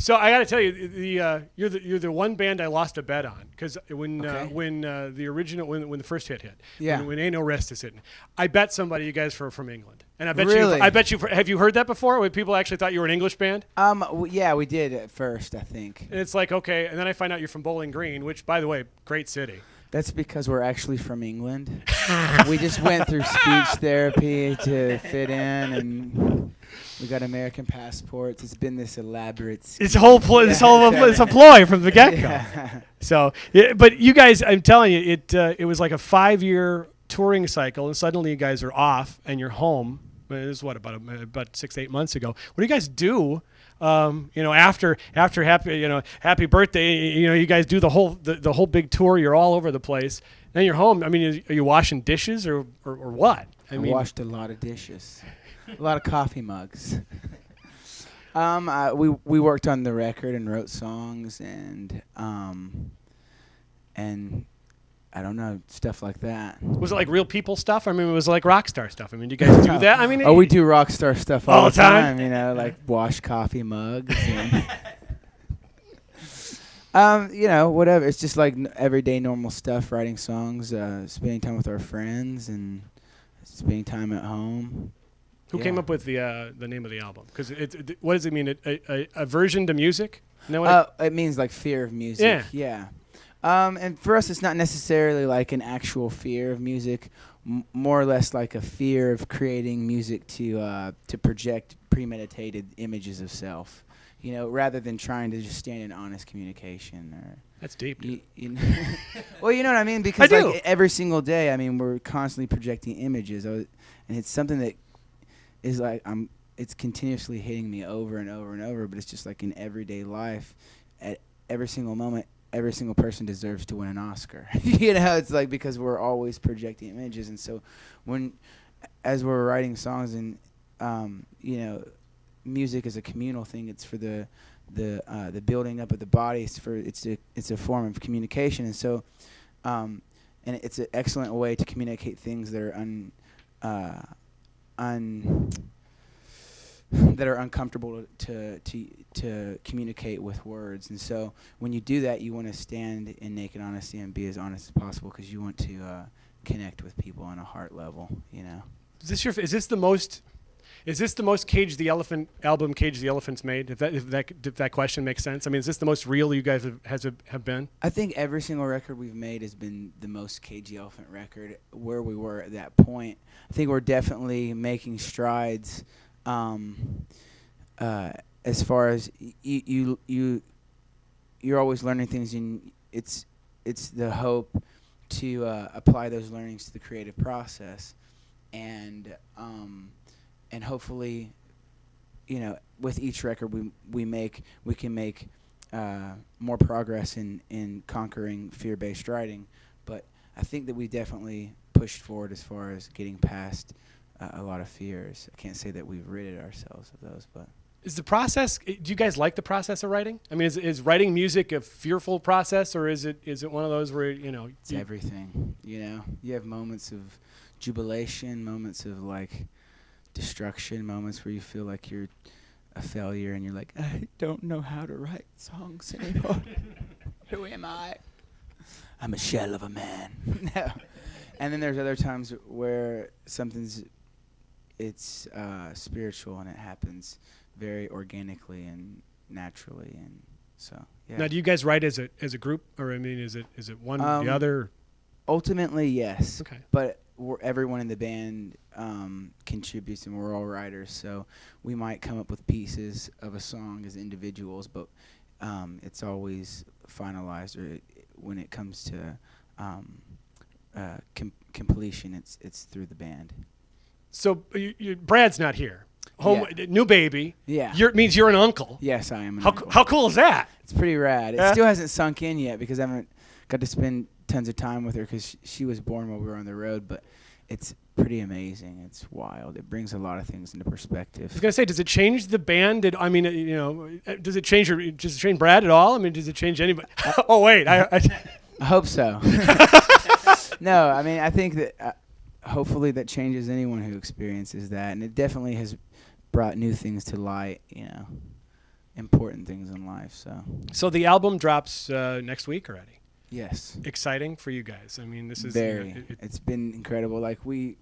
So I got to tell you, you're the one band I lost a bet on because when the first hit hit, Yeah. when Ain't No Rest is hitting, I bet somebody you guys were from England, and Really? I bet you have you heard that before? When people actually thought you were an English band, Yeah, we did at first, I think. and it's like okay, and then I find out you're from Bowling Green, which by the way, great city. That's because we're actually from England. We just went through speech therapy to fit in, and we got American passports. It's been this elaborate scheme. It's a ploy from the get go. Yeah. So, but you guys, I'm telling you, it was like a 5-year touring cycle, and suddenly you guys are off and you're home. This is about 6-8 months ago. What do you guys do? After happy birthday, you guys do the whole big tour. You're all over the place. Then you're home. I mean, are you washing dishes or what? I washed a lot of dishes, a lot of coffee mugs. We worked on the record and wrote songs and I don't know, stuff like that. Was it like real people stuff? I mean, was it like rock star stuff? I mean, do you guys do that? I mean, we do rock star stuff all the time. Like wash coffee mugs. Whatever. It's just like everyday normal stuff, writing songs, spending time with our friends, and spending time at home. Who came up with the name of the album? Because what does it mean? A aversion to music? No. It means like fear of music. Yeah. And for us, it's not necessarily like an actual fear of music, more or less like a fear of creating music to project premeditated images of self, rather than trying to just stand in honest communication. That's deep. Well, you know what I mean? Because I do. Like every single day, we're constantly projecting images, and it's something that is like it's continuously hitting me over and over and over. But it's just like in everyday life, at every single moment. Every single person deserves to win an Oscar. It's like because we're always projecting images, and so as we're writing songs, and music is a communal thing. It's for the building up of the body. It's a form of communication, and so and it's an excellent way to communicate things that are that are uncomfortable to communicate with words. And so when you do that, you want to stand in naked honesty and be as honest as possible because you want to connect with people on a heart level, Is this the most Cage the Elephant album Cage the Elephant's made? If that question makes sense. I mean, is this the most real you guys have been? I think every single record we've made has been the most Cage the Elephant record where we were at that point. I think we're definitely making strides as far as you're always learning things, and it's the hope to apply those learnings to the creative process, and hopefully, with each record we can make more progress in conquering fear-based writing. But I think that we definitely pushed forward as far as getting past a lot of fears. I can't say that we've ridded ourselves of those, but is the process? Do you guys like the process of writing? I mean, is writing music a fearful process, or is it one of those where it's everything? You have moments of jubilation, moments of like destruction, moments where you feel like you're a failure, and you're like, I don't know how to write songs anymore. Who am I? I'm a shell of a man. No. And then there's other times where it's spiritual, and it happens very organically and naturally, and so yeah. Now, do you guys write as a group, or I mean, is it one the other? Ultimately, yes. Okay. But everyone in the band contributes, and we're all writers, so we might come up with pieces of a song as individuals, but it's always finalized, or when it comes to completion, it's through the band. So Brad's not here. New baby. Yeah. Means you're an uncle. Yes, I am an uncle. How cool is that? It's pretty rad. It still hasn't sunk in yet because I haven't got to spend tons of time with her because she was born while we were on the road, but it's pretty amazing. It's wild. It brings a lot of things into perspective. I was gonna say, does it change the band? Does it change Brad at all? I mean, does it change anybody? Oh wait, I hope so. No, I mean, I think that hopefully that changes anyone who experiences that, and it definitely has brought new things to light, important things in life. So the album drops next week already. Yes. Exciting for you guys. I mean, this is Very. It's been incredible. Like we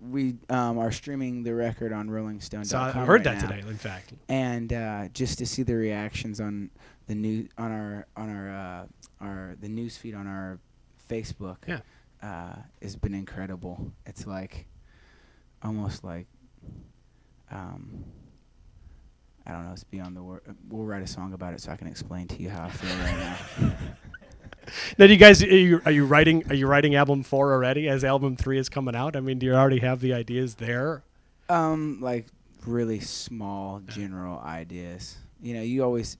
are streaming the record on RollingStone.com. So I heard right that now. today, in fact. And just to see the reactions on the new on our the news feed on our Facebook, has been incredible. It's like almost like I don't know. It's beyond the word. We'll write a song about it so I can explain to you how I feel right now. Now, do you guys are you writing album 4 already as album 3 is coming out? I mean, do you already have the ideas there? Like really small general ideas. You know, you always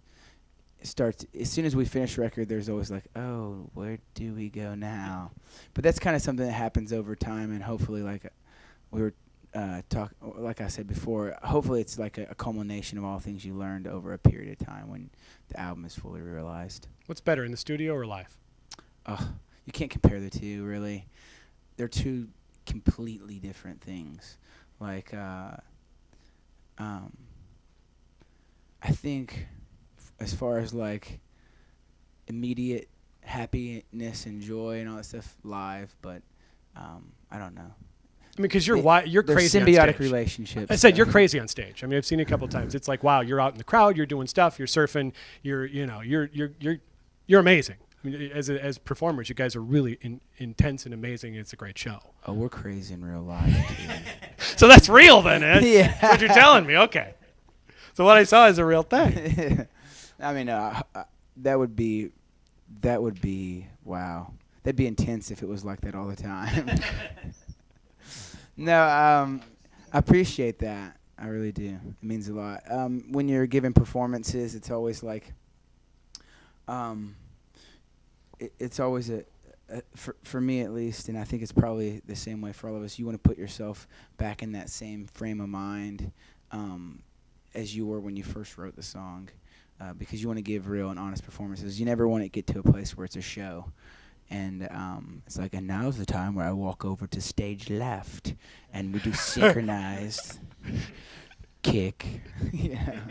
start as soon as we finish a record. There's always like, oh, where do we go now? But that's kind of something that happens over time, and hopefully, like we were like I said before, hopefully it's like a culmination of all things you learned over a period of time when the album is fully realized. What's better, in the studio or live? You can't compare the two, really. They're two completely different things. Like, I think as far as like immediate happiness and joy and all that stuff, live, but I don't know. I mean, because you're crazy symbiotic on stage. relationships. I said you're crazy on stage. I mean, I've seen it a couple of times. It's like, wow, you're out in the crowd, you're doing stuff, you're surfing, you're amazing. I mean, as performers, you guys are really intense and amazing. It's a great show. Oh, we're crazy in real life too. So that's real, then, Ed. Yeah. That's what you're telling me. Okay. So what I saw is a real thing. I mean, that would be wow. That'd be intense if it was like that all the time. No, I appreciate that. I really do. It means a lot. When you're giving performances, it's always like, it's always for me at least, and I think it's probably the same way for all of us. You want to put yourself back in that same frame of mind as you were when you first wrote the song, because you want to give real and honest performances. You never want to get to a place where it's a show. And it's like, and now's the time where I walk over to stage left, and we do synchronized kick. Yeah.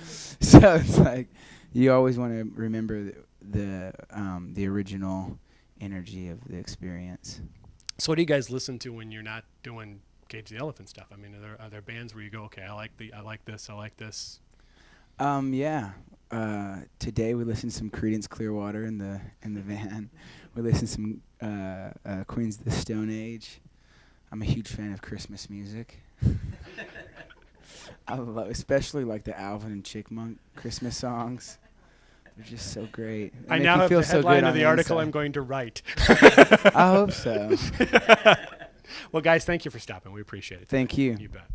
So it's like you always want to remember the original energy of the experience. So what do you guys listen to when you're not doing Cage the Elephant stuff? I mean, are there bands where you go, okay, I like this. Yeah. Today we listened to some Creedence Clearwater in the van. We listened to some Queens of the Stone Age. I'm a huge fan of Christmas music. I love, especially like the Alvin and Chipmunk Christmas songs. They're just so great. I now have the headline of the article I'm going to write. I hope so. Well, guys, thank you for stopping. We appreciate it. Thank you. You bet.